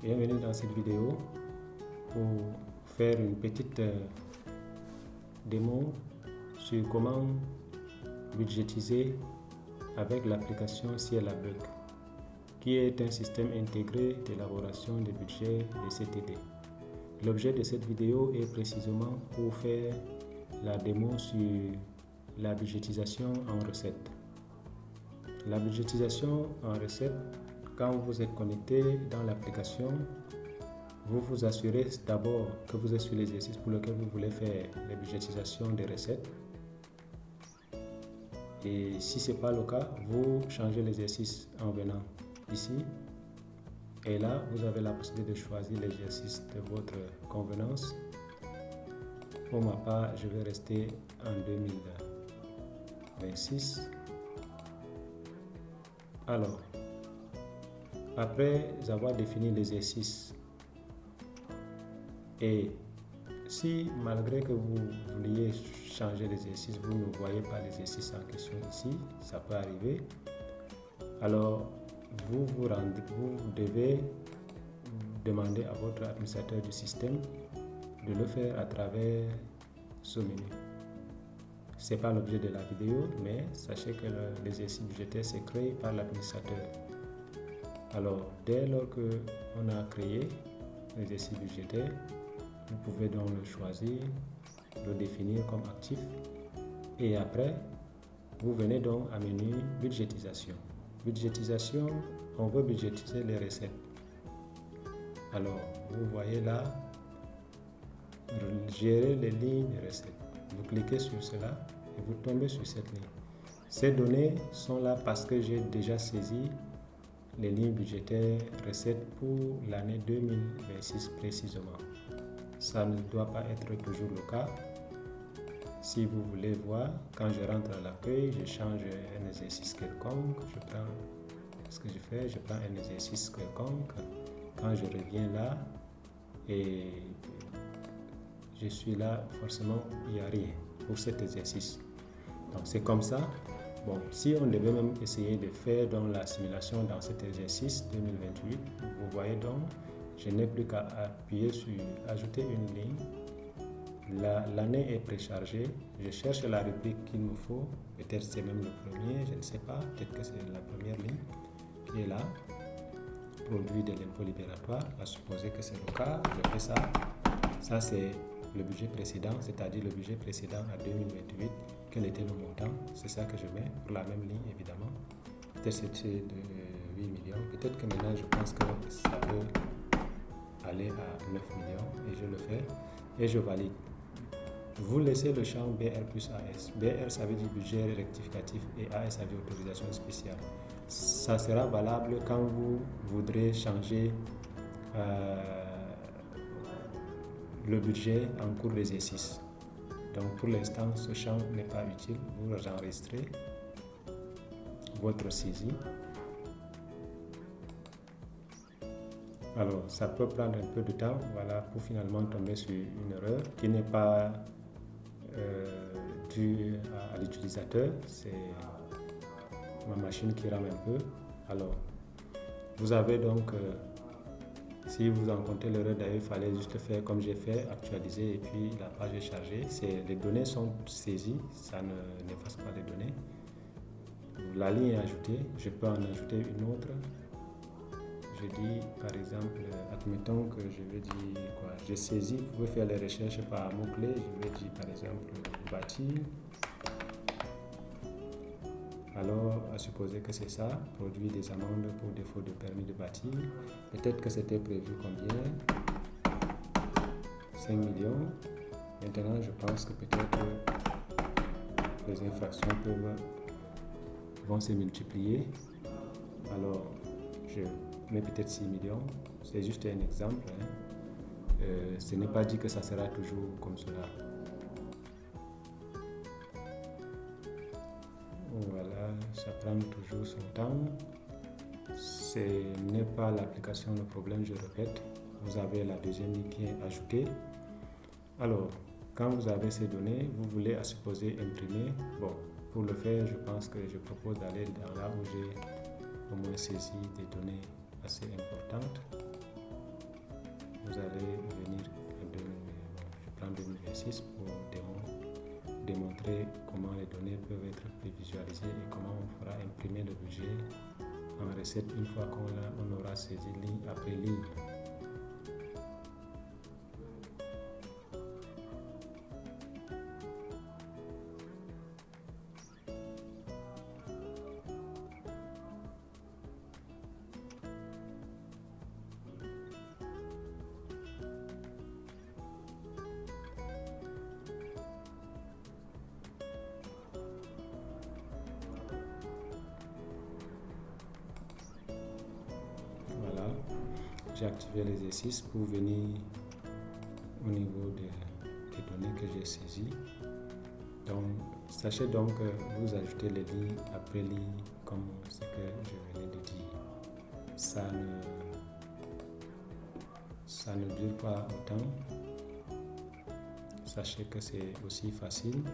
Bienvenue dans cette vidéo pour faire une petite démo sur comment budgétiser avec l'application Cielabug, qui est un système intégré d'élaboration de budget de CTD. L'objet de cette vidéo est précisément pour faire la démo sur la budgétisation en recette. La budgétisation en recette, quand vous êtes connecté dans l'application, vous vous assurez d'abord que vous êtes sur l'exercice pour lequel vous voulez faire la budgétisation des recettes. Et si ce n'est pas le cas, vous changez l'exercice en venant ici. Et là, vous avez la possibilité de choisir l'exercice de votre convenance. Pour ma part, je vais rester en 2026. Alors, après avoir défini l'exercice, et si malgré que vous vouliez changer l'exercice, vous ne voyez pas l'exercice en question ici, ça peut arriver, alors vous devez demander à votre administrateur du système de le faire à travers ce menu. Ce n'est pas l'objet de la vidéo, mais sachez que l'exercice budgétaire s'est créé par l'administrateur. Alors, dès lors qu'on a créé l'exercice budgétaire, vous pouvez donc le choisir, le définir comme actif. Et après, vous venez donc à menu budgétisation. Budgétisation, on veut budgétiser les recettes. Alors, vous voyez là, gérer les lignes de recettes. Vous cliquez sur cela et vous tombez sur cette ligne. Ces données sont là parce que j'ai déjà saisi les lignes budgétaires recettes pour l'année 2026 précisément. Ça ne doit pas être toujours le cas. Si vous voulez voir, quand je rentre à l'accueil, je change un exercice quelconque, ce que je fais, je prends un exercice quelconque. Quand je reviens là et je suis là, forcément, il n'y a rien pour cet exercice. Donc c'est comme ça. Bon, si on devait même essayer de faire donc la simulation dans cet exercice 2028, vous voyez donc, je n'ai plus qu'à appuyer sur ajouter une ligne. L'année est préchargée. Je cherche la rubrique qu'il me faut. Peut-être c'est même le premier, je ne sais pas. Peut-être que c'est la première ligne qui est là. Produit de l'impôt libératoire. À supposer que c'est le cas, je fais ça. Ça c'est le budget précédent, c'est-à-dire le budget précédent à 2028. Quel était le montant? C'est ça que je mets pour la même ligne évidemment. Peut-être c'était de 8 millions. Peut-être que maintenant je pense que ça peut aller à 9 millions et je le fais et je valide. Vous laissez le champ BR plus AS. BR ça veut dire budget rectificatif et AS ça veut dire autorisation spéciale. Ça sera valable quand vous voudrez changer le budget en cours d'exercice. Donc pour l'instant, ce champ n'est pas utile. Vous enregistrez votre saisie. Alors, ça peut prendre un peu de temps, voilà, pour finalement tomber sur une erreur qui n'est pas due à l'utilisateur. C'est ma machine qui rame un peu. Alors, vous avez donc, si vous rencontrez l'erreur, d'ailleurs, il fallait juste faire comme j'ai fait, actualiser et puis la page est chargée. Les données sont saisies, ça n'efface pas les données. La ligne est ajoutée, je peux en ajouter une autre. Je dis par exemple, admettons que je veux dire quoi, j'ai saisi, vous pouvez faire les recherches par mots-clés, je vais dire par exemple bâtir. Alors, à supposer que c'est ça, produit des amendes pour défaut de permis de bâtir. Peut-être que c'était prévu combien? 5 millions. Maintenant, je pense que peut-être les infractions vont se multiplier. Alors, je mets peut-être 6 millions. C'est juste un exemple. Ce n'est pas dit que ça sera toujours comme cela. Voilà, ça prend toujours son temps. Ce n'est pas l'application le problème, je répète. Vous avez la deuxième ligne qui est ajoutée. Alors, quand vous avez ces données, vous voulez à supposer imprimer. Bon, pour le faire, je pense que je propose d'aller dans là où j'ai au moins saisi des données assez importantes. vous allez venir, je prends 2026 pour démontrer comment les données peuvent être prévisualisées et comment on fera imprimer le budget en recette une fois qu'on aura saisi ligne après ligne. J'ai activé l'exercice pour venir au niveau des données que j'ai saisies. Donc, sachez donc que vous ajoutez les lignes après lignes comme ce que je venais de dire. Ça ne dure pas autant. Sachez que c'est aussi facile.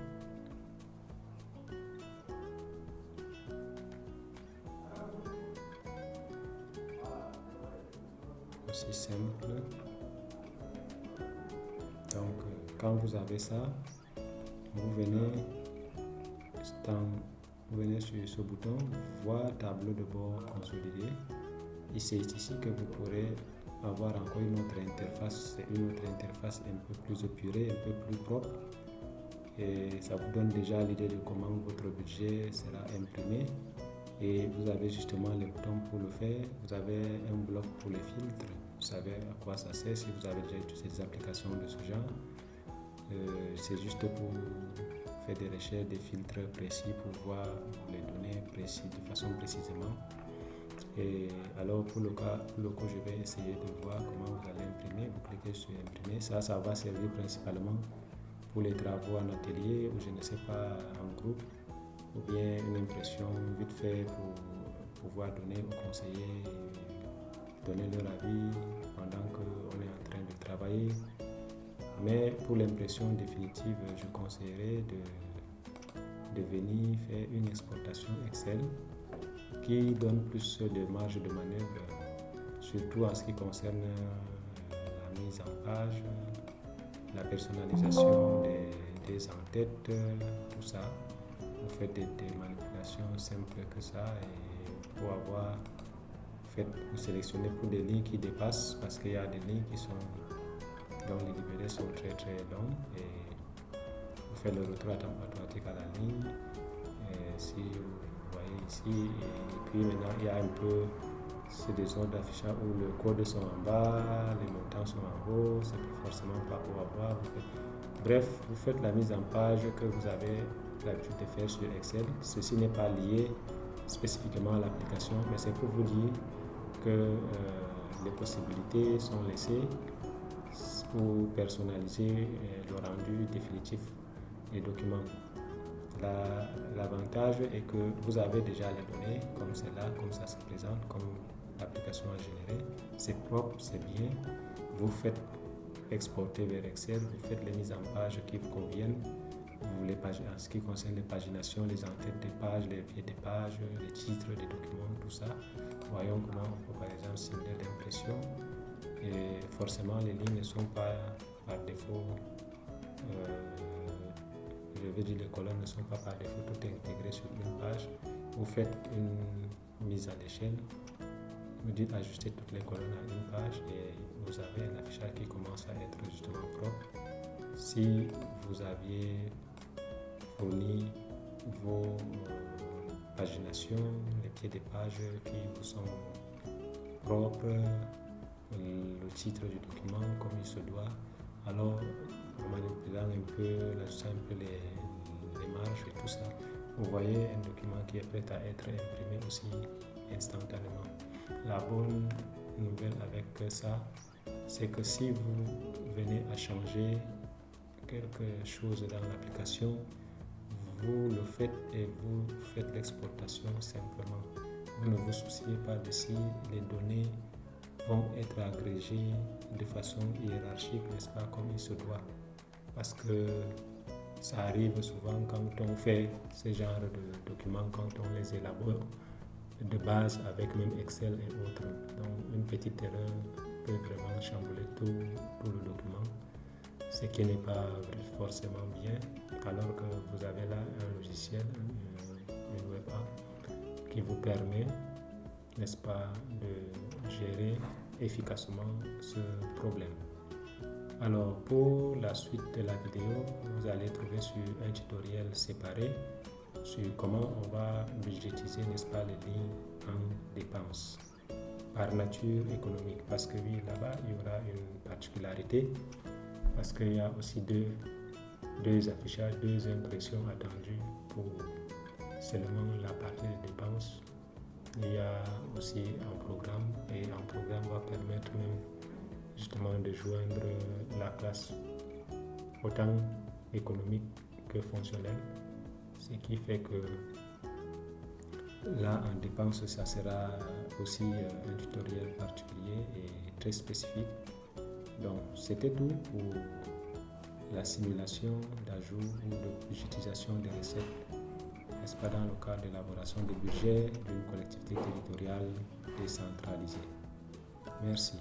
Aussi simple. Donc quand vous avez ça, vous venez sur ce bouton voir tableau de bord consolidé et c'est ici que vous pourrez avoir encore une autre interface. C'est une autre interface un peu plus épurée, un peu plus propre et ça vous donne déjà l'idée de comment votre budget sera imprimé. Et vous avez justement les boutons pour le faire. Vous avez un bloc pour les filtres. Vous savez à quoi ça sert si vous avez déjà utilisé des applications de ce genre. C'est juste pour faire des recherches, des filtres précis pour voir les données précises, de façon précisément. Et alors pour le cas, je vais essayer de voir comment vous allez imprimer. Vous cliquez sur imprimer. Ça va servir principalement pour les travaux en atelier ou je ne sais pas en groupe. Ou bien une impression vite fait pour pouvoir donner aux conseillers, donner leur avis pendant qu'on est en train de travailler. Mais pour l'impression définitive, je conseillerais de venir faire une exportation Excel qui donne plus de marge de manœuvre, surtout en ce qui concerne la mise en page, la personnalisation des en-têtes, tout ça. Vous faites des manipulations simples que ça et pour avoir vous sélectionnez pour des lignes qui dépassent parce qu'il y a des lignes qui sont dont les libellés sont très très longs et vous faites le retour automatique à la ligne et si vous voyez ici et puis maintenant il y a un peu c'est des zones d'affichage où le code sont en bas, les montants sont en haut, c'est pas forcément pas pour avoir. Bref, vous faites la mise en page que vous avez l'habitude de faire sur Excel. Ceci n'est pas lié spécifiquement à l'application, mais c'est pour vous dire que les possibilités sont laissées pour personnaliser le rendu définitif des documents. L'avantage est que vous avez déjà les données comme c'est là, comme ça se présente, comme l'application a généré. C'est propre, c'est bien. Vous faites exporter vers Excel, vous faites les mises en page qui vous conviennent. En ce qui concerne les paginations, les en-têtes des pages, les pieds des pages, les titres des documents, tout ça. Voyons comment on peut par exemple simuler l'impression. Et forcément, les lignes ne sont pas par défaut, je veux dire les colonnes ne sont pas par défaut, tout est intégré sur une page. Vous faites une mise à l'échelle, vous dites ajuster toutes les colonnes à une page et vous avez un affichage qui commence à être justement propre. Si vous aviez fourni vos paginations, les pieds des pages qui vous sont propres, le titre du document comme il se doit, alors en manipulant un peu, l'ajustant un peu les marges et tout ça, vous voyez un document qui est prêt à être imprimé aussi instantanément. La bonne nouvelle avec ça, c'est que si vous venez à changer quelque chose dans l'application, vous le faites et vous faites l'exportation simplement. Vous ne vous souciez pas de si les données vont être agrégées de façon hiérarchique, n'est-ce pas, comme il se doit. Parce que ça arrive souvent quand on fait ce genre de documents, quand on les élabore de base avec même Excel et autres. Donc une petite erreur peut vraiment chambouler tout le document, ce qui n'est pas forcément bien, alors que vous avez là un logiciel, une web app, qui vous permet, n'est-ce pas, de gérer efficacement ce problème. Alors pour la suite de la vidéo, vous allez trouver sur un tutoriel séparé sur comment on va budgétiser, n'est-ce pas, les lignes en dépenses par nature économique, parce que oui, là-bas il y aura une particularité, parce qu'il y a aussi deux affichages, deux impressions attendues pour seulement la partie des dépenses. Il y a aussi un programme, et un programme va permettre même justement de joindre la classe autant économique que fonctionnelle, ce qui fait que là en dépenses ça sera aussi un tutoriel particulier et très spécifique. Donc c'était tout pour la simulation d'ajout ou de budgétisation des recettes, n'est-ce pas, dans le cadre de l'élaboration du budget d'une collectivité territoriale décentralisée. Merci.